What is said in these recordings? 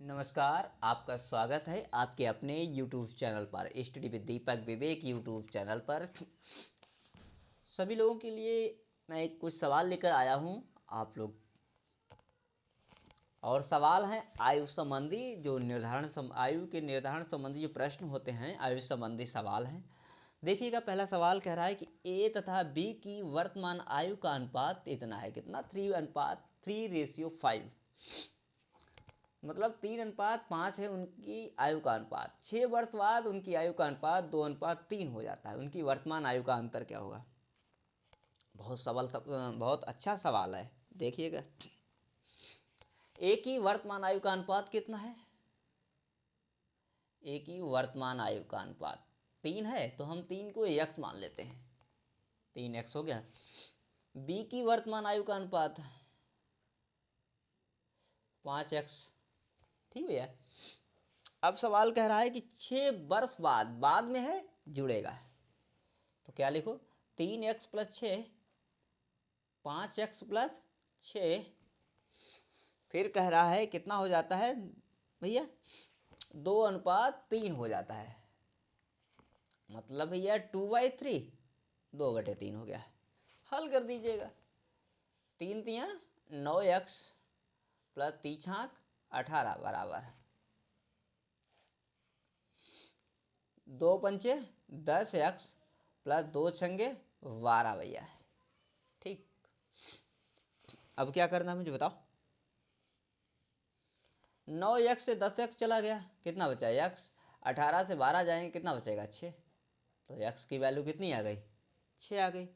नमस्कार, आपका स्वागत है आपके अपने YouTube चैनल पर study with Deepak Vivek YouTube channel पर। सभी लोगों के लिए मैं कुछ सवाल लेकर आया हूं आप लोग, और सवाल है आयु संबंधी जो आयु के निर्धारण संबंधी जो प्रश्न होते हैं, आयु संबंधी सवाल हैं। देखिएगा, पहला सवाल कह रहा है कि ए तथा बी की वर्तमान आयु का अनुपात इतना है, कितना 3:3:5, मतलब 3:5 है उनकी आयु का अनुपात। 6 वर्ष बाद उनकी आयु का अनुपात 2:3 हो जाता है। उनकी वर्तमान आयु का अंतर क्या होगा? बहुत अच्छा सवाल है। देखिएगा, ए की वर्तमान आयु का अनुपात कितना है? ए की वर्तमान आयु का अनुपात 3 है, तो हम 3 को x मान लेते हैं, 3x हो गया। बी की वर्तमान आयु का अनुपात 5x, ठीक भैया। अब सवाल कह रहा है कि 6 वर्ष बाद में है, जुड़ेगा, तो क्या लिखो? 3x + 6, 5x + 6, फिर कह रहा है कितना हो जाता है भैया? 2:3 हो जाता है, मतलब भैया 2/3, 2/3 हो गया। हल कर दीजिएगा। 3×3 = 9x + 3×18 बराबर 2×5 = 10x + 2×6 = 12 भैया, ठीक। अब क्या करना है मुझे बताओ? 9x से 10x चला गया, कितना बचा? x। 18 से 12 जाएंगे, कितना बचेगा? 6। तो x की वैल्यू कितनी आ गई? 6 आ गई।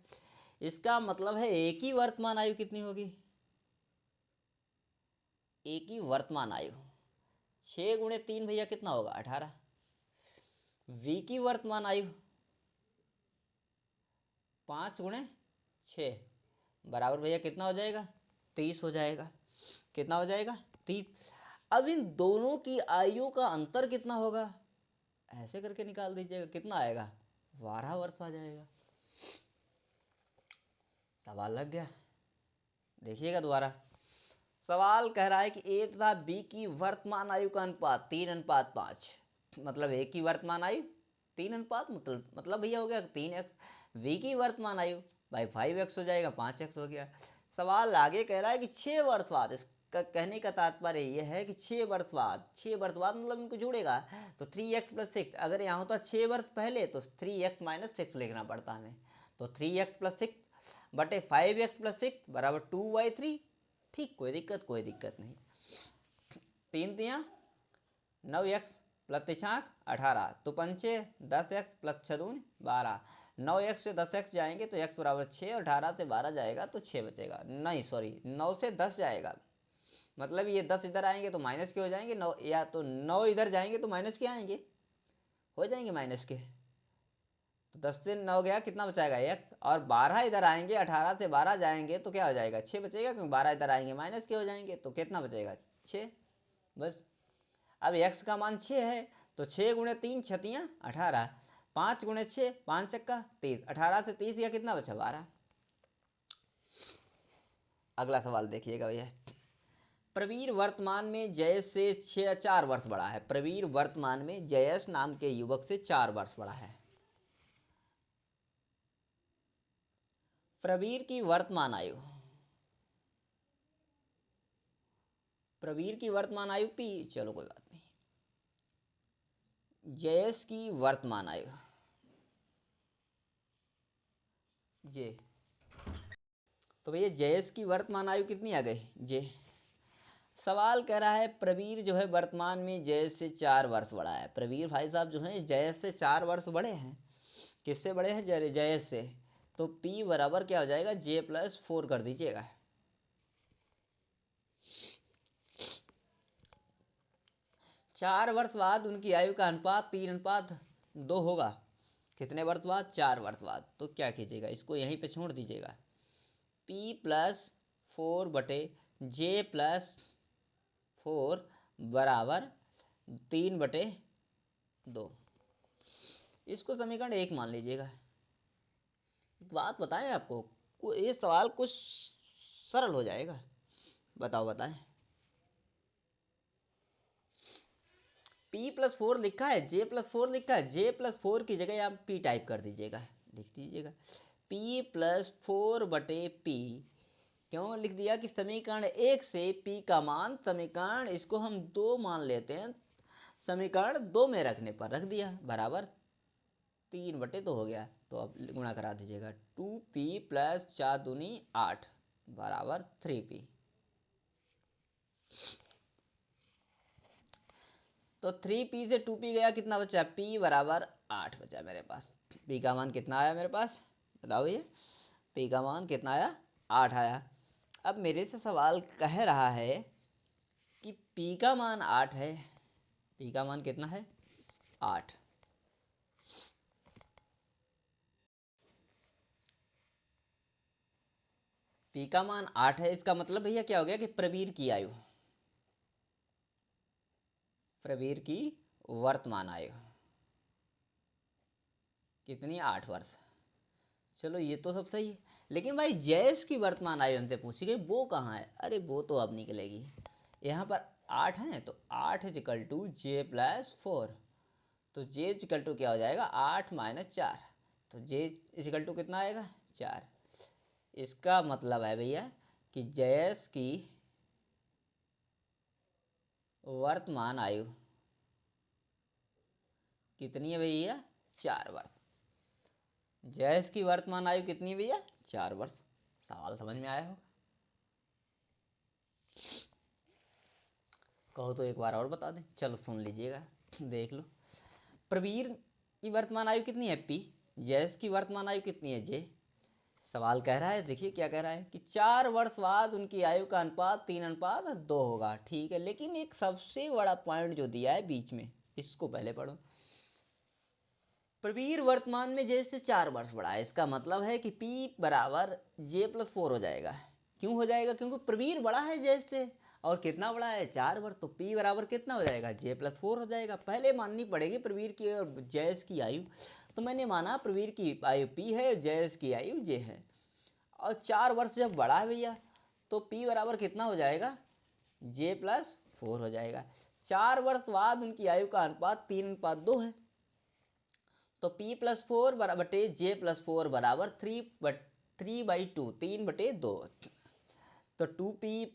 इसका मतलब है ए की वर्तमान आयु कितनी होगी? ए की वर्तमान आयु 6 × 3 भैया कितना होगा? 18। वी की वर्तमान आयु 5 × 6 बराबर भैया कितना हो जाएगा? 30 हो जाएगा। कितना हो जाएगा? 30। अब इन दोनों की आयु का अंतर कितना होगा? ऐसे करके निकाल दीजिएगा, कितना आएगा? 12 वर्ष आ जाएगा। सवाल लग गया। देखिएगा दोबारा, सवाल कह रहा है कि ए तथा बी की वर्तमान आयु का अनुपात 3:5, मतलब ए की वर्तमान आयु 3:5, मतलब भैया हो गया 3x। वी की वर्तमान आयु भाई 5x हो जाएगा, 5x हो गया। सवाल आगे कह रहा है कि 6 वर्ष बाद, इसका कहने का तात्पर्य यह है कि 6 वर्ष बाद मतलब इनको जोड़ेगा, तो 3x + 6। अगर यहाँ होता 6 वर्ष पहले तो 3x - 6 लिखना पड़ता हमें, तो 3x + 6 बटे 5x + 6 बराबर 2/3, ठीक। कोई दिक्कत नहीं। 3×3 = 9x + 3×18, तो 5×6 = 10x + 6×2 = 12। 9x से 10x जाएंगे तो x बराबर 6, और 18 से 12 जाएगा तो 6 बचेगा। नहीं सॉरी, 9 से 10 जाएगा, मतलब ये 10 इधर आएंगे तो माइनस के हो जाएंगे, 9 या तो 9 इधर जाएंगे तो माइनस के आएंगे, हो जाएंगे माइनस के। तो 10 से 9 गया, कितना बचाएगा? x। और 12 इधर आएंगे, 18 से 12 जाएंगे तो क्या हो जाएगा? 6 बचेगा, क्योंकि 12 इधर आएंगे माइनस के हो जाएंगे, तो कितना बचेगा? 6। बस। अब x का मान 6 है, तो 6 × 3 = 18, 5 × 6 = 5×30, 18 से 30 या कितना बचा? 12। अगला सवाल देखिएगा भैया, प्रवीर वर्तमान में जयेश से 4 वर्ष बड़ा है। प्रवीर वर्तमान में जयेश नाम के युवक से 4 वर्ष बड़ा है। प्रवीर की वर्तमान आयु P, चलो कोई बात नहीं। जयेश की वर्तमान आयु J, तो भैया जयेश की वर्तमान आयु कितनी आ गई? J। सवाल कह रहा है प्रवीर जो है वर्तमान में जयेश से 4 वर्ष बड़ा है। प्रवीर भाई साहब जो है जयेश से 4 वर्ष बड़े हैं। किससे बड़े हैं? जयेश से। तो P बराबर क्या हो जाएगा? J + 4 कर दीजिएगा। 4 वर्ष बाद उनकी आयु का अनुपात 3:2 होगा। कितने वर्ष बाद? 4 वर्ष बाद। तो क्या कीजिएगा, इसको यहीं पे छोड़ दीजिएगा। P + 4 बटे J + 4 बराबर 3/2। इसको समीकरण 1 मान लीजिएगा। बात बताएं आपको, ये सवाल कुछ सरल हो जाएगा। बताएं। P+4 लिखा है, J+4 लिखा है, J+4 की जगह आप P टाइप कर दीजिएगा, लिख दीजिएगा P+4 बटे P। क्यों लिख दिया कि समीकरण 1 से P का मान, समीकरण इसको हम 2 मान लेते हैं, समीकरण 2 में रखने पर रख दिया, बराबर 3/2 हो गया। तो अब गुणा करा दीजिएगा, 2P + 4 दूनी 8 बराबर 3P। तो 3P से 2P गया, कितना बचा? P बराबर 8 बचा मेरे पास। P का मान कितना आया मेरे पास, बताओ ये, P का मान कितना आया? 8 आया। अब मेरे से सवाल कह रहा है कि P का मान 8 है, P का मान कितना है? 8। P का मान 8 है, इसका मतलब भैया क्या हो गया कि प्रवीर की आयु, प्रवीर की वर्तमान आयु कितनी? 8 वर्ष। चलो ये तो सब सही है, लेकिन भाई जयेश की वर्तमान आयु हमसे पूछी गई, वो कहाँ है? अरे वो तो अब निकलेगी, यहाँ पर 8 है तो 8 = J+4, तो J क्या हो जाएगा? 8 - 4, तो J कितना आएगा? 4। इसका मतलब है भैया कि जयेश की वर्तमान आयु कितनी है भैया? 4 वर्ष। जयेश की वर्तमान आयु कितनी है भैया? 4 वर्ष। सवाल समझ में आया होगा? कहो तो एक बार और बता दें। चलो सुन लीजिएगा, देख लो। प्रवीर की वर्तमान आयु कितनी है? P। जयेश की वर्तमान आयु कितनी है? J। सवाल कह रहा है, देखिए क्या कह रहा है कि 4 वर्ष बाद उनकी आयु का अनुपात 3:2 होगा, ठीक है। लेकिन एक सबसे बड़ा पॉइंट जो दिया है बीच में, इसको पहले पढ़ो। प्रवीर वर्तमान में J से 4 वर्ष बड़ा है, इसका मतलब है कि P बराबर J+4 हो जाएगा। क्यों हो जाएगा? क्योंकि प्रवीर बड़ा है J से, और कितना बड़ा है? 4 वर्ष, तो P बराबर कितना हो जाएगा? J+4 हो जाएगा। पहले माननी पड़ेगी प्रवीर की और जयेश की आयु, तो मैंने माना प्रवीर की आयु P है, जयेश की आयु J है, और 4 वर्ष जब बड़ा है भैया, तो P बराबर कितना हो जाएगा? J+4 हो जाएगा। 4 वर्ष बाद उनकी आयु का अनुपात 3:2 है, तो P+4 बटे J+4 बराबर 3/2, 3/2। तो 2P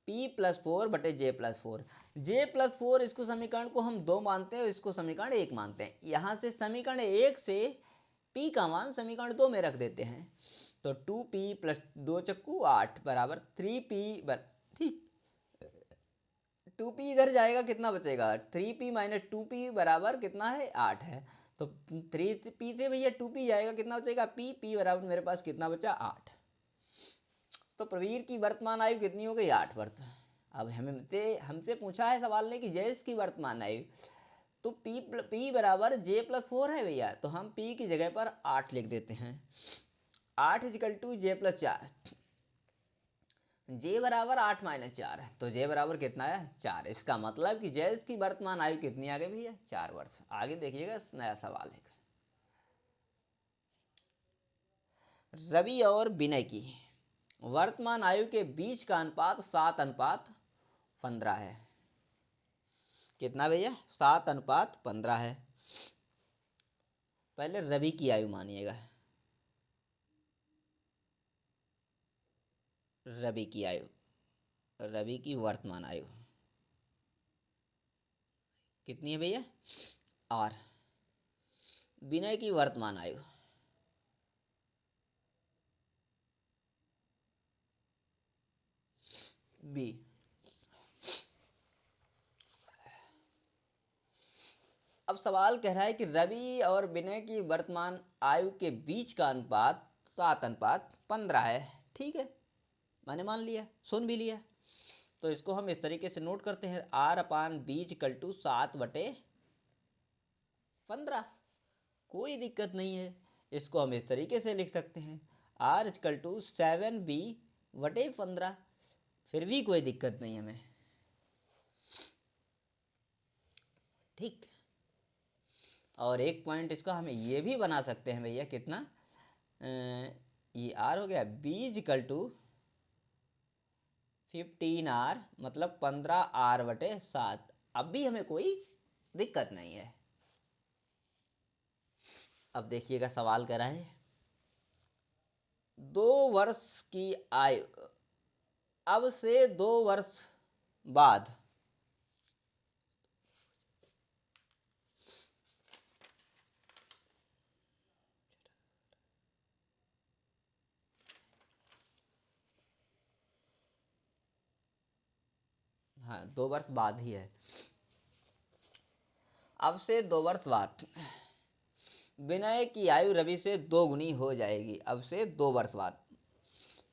P+4 बटे J+4, J+4 इसको समीकरण को हम 2 मानते हैं, इसको समीकरण 1 मानते हैं। यहाँ से समीकरण 1 से P का मान समीकरण 2 में रख देते हैं, तो 2P + 2 × 8 बराबर 3P, ठीक। 2P इधर जाएगा, कितना बचेगा? 3P - 2P बराबर कितना है? 8 है। तो 3P से भैया 2P जाएगा, कितना बचेगा? P बराबर मेरे पास कितना बचा? 8। तो प्रवीर की वर्तमान आयु कितनी हो गई? 8 वर्ष। अब हमसे पूछा है सवाल ने कि जयेश की वर्तमान आयु, तो P बराबर J+4 है भैया, तो हम P की जगह पर 8 लिख देते हैं। 8 = J+4, J बराबर 8 - 4, तो J बराबर कितना है? 4। इसका मतलब कि जयेश की वर्तमान आयु कितनी आ गई भैया? 4 वर्ष। आगे देखिएगा, नया सवाल है। रवि और विनय की वर्तमान आयु के बीच का अनुपात 7:15 है। कितना भैया? 7:15 है। पहले रवि की आयु मानिएगा, रवि की आयु, रवि की वर्तमान आयु कितनी है भैया? और विनय की वर्तमान आयु B। अब सवाल कह रहा है कि रवि और विनय की वर्तमान आयु के बीच का अनुपात 7:15 है, ठीक है, मैंने मान लिया, सुन भी लिया। तो इसको हम इस तरीके से नोट करते हैं, R/B = 7/15। कोई दिक्कत नहीं है, इसको हम इस तरीके से लिख सकते हैं, R = 7B/15। फिर भी कोई दिक्कत नहीं हमें, ठीक। और एक पॉइंट इसका हम ये भी बना सकते हैं भैया, कितना? ये R हो गया, B = 15R, मतलब 15R/7। अब भी हमें कोई दिक्कत नहीं है। अब देखिएगा सवाल कह रहा है 2 वर्ष की आयु, अब से 2 वर्ष बाद हाँ 2 वर्ष बाद ही है। अब से 2 वर्ष बाद विनय की आयु रवि से 2 गुनी हो जाएगी, अब से 2 वर्ष बाद।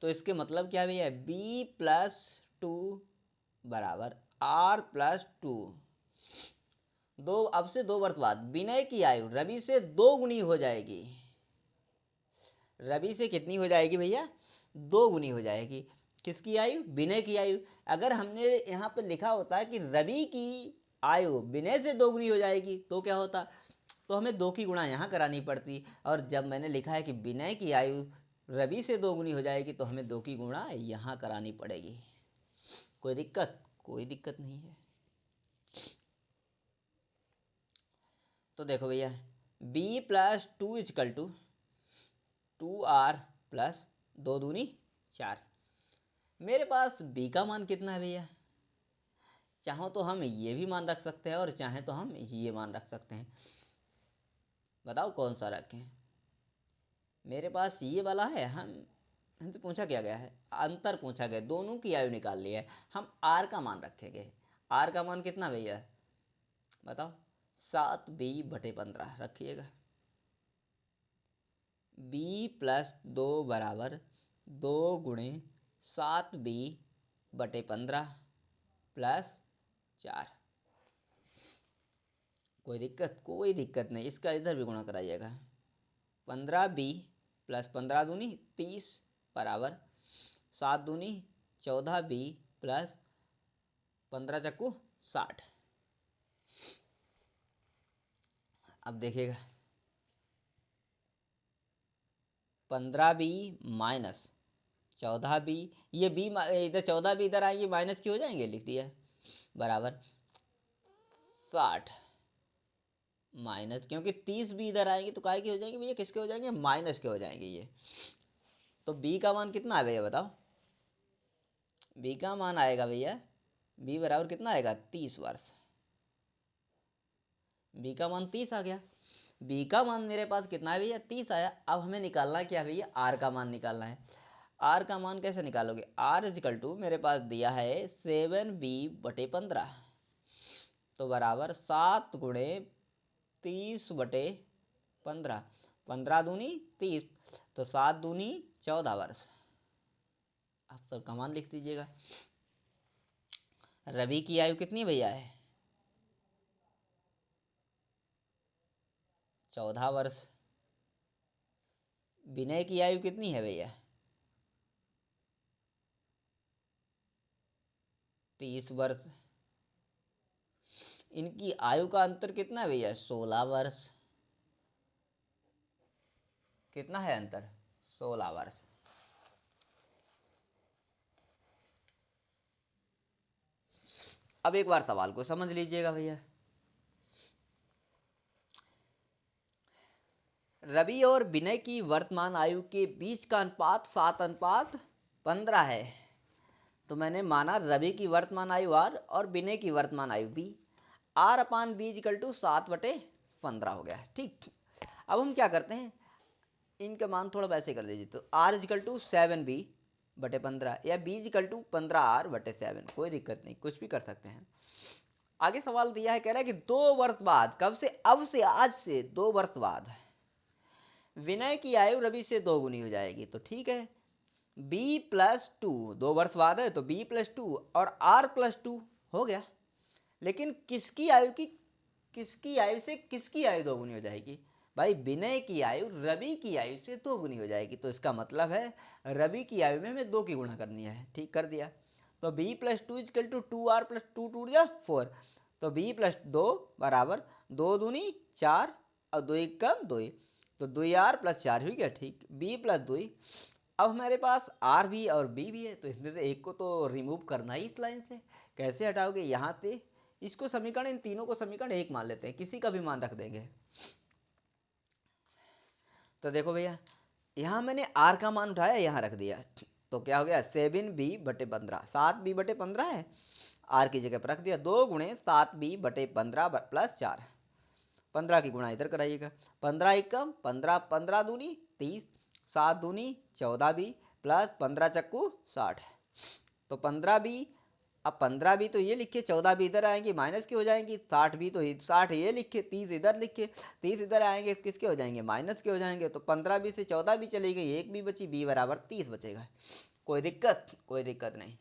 तो इसके मतलब क्या भैया, B+2 बराबर R+2। अब से 2 वर्ष बाद विनय की आयु रवि से 2 गुनी हो जाएगी। रवि से कितनी हो जाएगी भैया, 2 गुनी हो जाएगी। किसकी आयु, विनय की आयु। अगर हमने यहाँ पर लिखा होता है कि रवि की आयु विनय से 2 गुनी हो जाएगी तो क्या होता, तो हमें 2 की गुणा यहाँ करानी पड़ती। और जब मैंने लिखा है कि विनय की आयु रवि से 2 गुनी हो जाएगी तो हमें 2 की गुणा यहाँ करानी पड़ेगी। कोई दिक्कत, कोई दिक्कत नहीं है। तो देखो भैया B+2 इजकल टू 2R+2×2 = 4। मेरे पास B का मान कितना है भैया, चाहो तो हम ये भी मान रख सकते हैं और चाहे तो हम ये मान रख सकते हैं। बताओ कौन सा रखें। मेरे पास ये वाला है, हमसे पूछा क्या गया है, अंतर पूछा गया, दोनों की आयु निकाल ली है। हम R का मान रखेंगे। R का मान कितना भैया, बताओ, 7B/15 रखिएगा। B+2 बराबर 2×7B/15 +4। कोई दिक्कत, कोई दिक्कत नहीं, इसका इधर भी गुणा कराइएगा। 15B + 15 × 2 = 30 बराबर 7 × 2 = 14B + 15 × 60। अब देखिएगा 15B - 14B, ये B इधर 14B इधर आएंगे माइनस की हो जाएंगे, लिख दिया बराबर 60 माइनस, क्योंकि 30 भी इधर आएंगे तो काय के हो जाएंगे भैया, किसके हो जाएंगे, माइनस के हो जाएंगे ये। तो B का मान कितना है भैया बताओ, B का मान आएगा भैया, B बराबर कितना आएगा, 30 वर्ष। B का मान 30 आ गया। B का मान मेरे पास कितना है भैया, 30 आया। अब हमें निकालना क्या है भैया, R का मान निकालना है। R का मान कैसे निकालोगे, R इजकल टू मेरे पास दिया है 7B/15, तो बराबर 7×30/15, 15 दूनी 30, तो 7 दूनी 14 वर्ष। आप सबका मान लिख दीजिएगा। रवि की आयु कितनी भैया है, 14 वर्ष। विनय की आयु कितनी है भैया, 30 वर्ष। इनकी आयु का अंतर कितना है भैया, 16 वर्ष। कितना है अंतर, 16 वर्ष। अब एक बार सवाल को समझ लीजिएगा भैया। रवि और विनय की वर्तमान आयु के बीच का अनुपात 7:15 है। तो मैंने माना रवि की वर्तमान आयु R और विनय की वर्तमान आयु B। R/B = 7/15 हो गया, ठीक। अब हम क्या करते हैं, इनका मान थोड़ा वैसे कर लीजिए, तो R = 7B/15 या B = 15R/7, कोई दिक्कत नहीं, कुछ भी कर सकते हैं। आगे सवाल दिया है, कह रहा है कि 2 वर्ष बाद, कब से, अब से, आज से 2 वर्ष बाद विनय की आयु रवि से 2 गुनी हो जाएगी। तो ठीक है, B+2, 2 वर्ष बाद है तो B+2 और R+2 हो गया। लेकिन किसकी आयु से किसकी आयु 2 गुनी हो जाएगी भाई, विनय की आयु रवि की आयु से 2 गुनी हो जाएगी। तो इसका मतलब है रवि की आयु में हमें 2 की गुणा करनी है, ठीक कर दिया। तो B+2 = 2R+2, 2 × 4, तो B+2 बराबर 2 दूनी 4 और 2 कम 2, तो 2R+4 हो गया, ठीक। B+2, अब हमारे पास R भी और B भी है, तो इसमें से एक को तो रिमूव करना ही इस लाइन से। कैसे हटाओगे, यहाँ से इसको समीकरण, इन तीनों को समीकरण एक मान लेते हैं, किसी का भी मान रख देंगे। तो देखो भैया यहाँ मैंने आर का मान उठाया, यहाँ रख दिया, तो क्या हो गया 7b/15, 7b/15 है, आर की जगह पर रख दिया, 2 गुणे 7b/15 + 4, 15 की गुणा इधर कराइएगा, 15 एकम 15, 15 दूनी 30, 7 दूनी 14b प्लस 15 चक्कू 60, तो 15b, अब 15b तो ये लिखे, 14b इधर आएंगे माइनस के हो जाएंगी, 60b तो 60 ये लिखे, 30 इधर लिखे, 30 इधर आएंगे किसके हो जाएंगे, माइनस के हो जाएंगे, तो 15b से 14b चली गई, एक भी बची, b बराबर 30 बचेगा। कोई दिक्कत? कोई दिक्कत नहीं।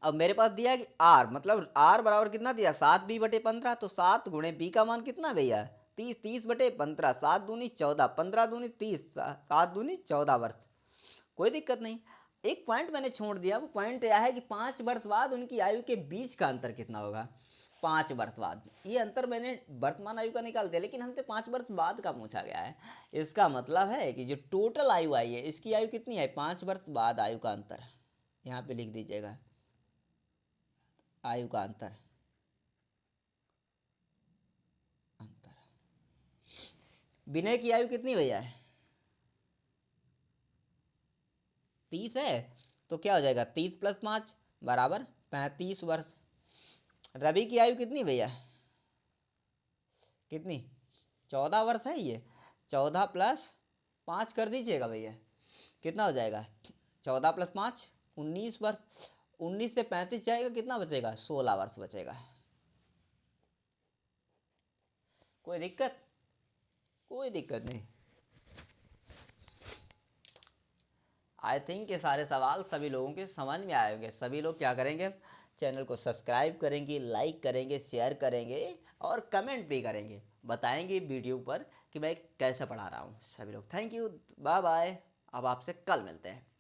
अब मेरे पास दिया है कि आर, मतलब आर बराबर कितना दिया, 7b/15, तो 7 गुणे b का मान कितना भैया 30, 30/15, 7 दूनी 14, 15 दूनी 30, 7 दूनी 14 वर्ष। कोई दिक्कत नहीं। एक पॉइंट मैंने छोड़ दिया, वो पॉइंट यह है कि 5 वर्ष बाद उनकी आयु के बीच का अंतर कितना होगा, 5 वर्ष बाद। ये अंतर मैंने वर्तमान आयु का निकाल दिया, लेकिन हमसे 5 वर्ष बाद का पूछा गया है। इसका मतलब है कि जो टोटल आयु आई है, इसकी आयु कितनी है, 5 वर्ष बाद आयु का अंतर, यहाँ पे लिख दीजिएगा आयु का अंतर, विनय की आयु कितनी भैया है, 30 है, तो क्या हो जाएगा 30 + 5 बराबर 35 वर्ष। रवि की आयु कितनी भैया, कितनी, 14 वर्ष है, ये 14 + 5 कर दीजिएगा भैया, कितना हो जाएगा 14 + 5 19 वर्ष, 19 से 35 जाएगा, कितना बचेगा 16 वर्ष बचेगा। कोई दिक्कत? कोई दिक्कत नहीं। आई थिंक ये सारे सवाल सभी लोगों के समझ में आए होंगे। सभी लोग क्या करेंगे, चैनल को सब्सक्राइब करेंगे, लाइक करेंगे, शेयर करेंगे और कमेंट भी करेंगे, बताएंगे वीडियो पर कि मैं कैसे पढ़ा रहा हूँ। सभी लोग थैंक यू, बाय बाय। अब आपसे कल मिलते हैं।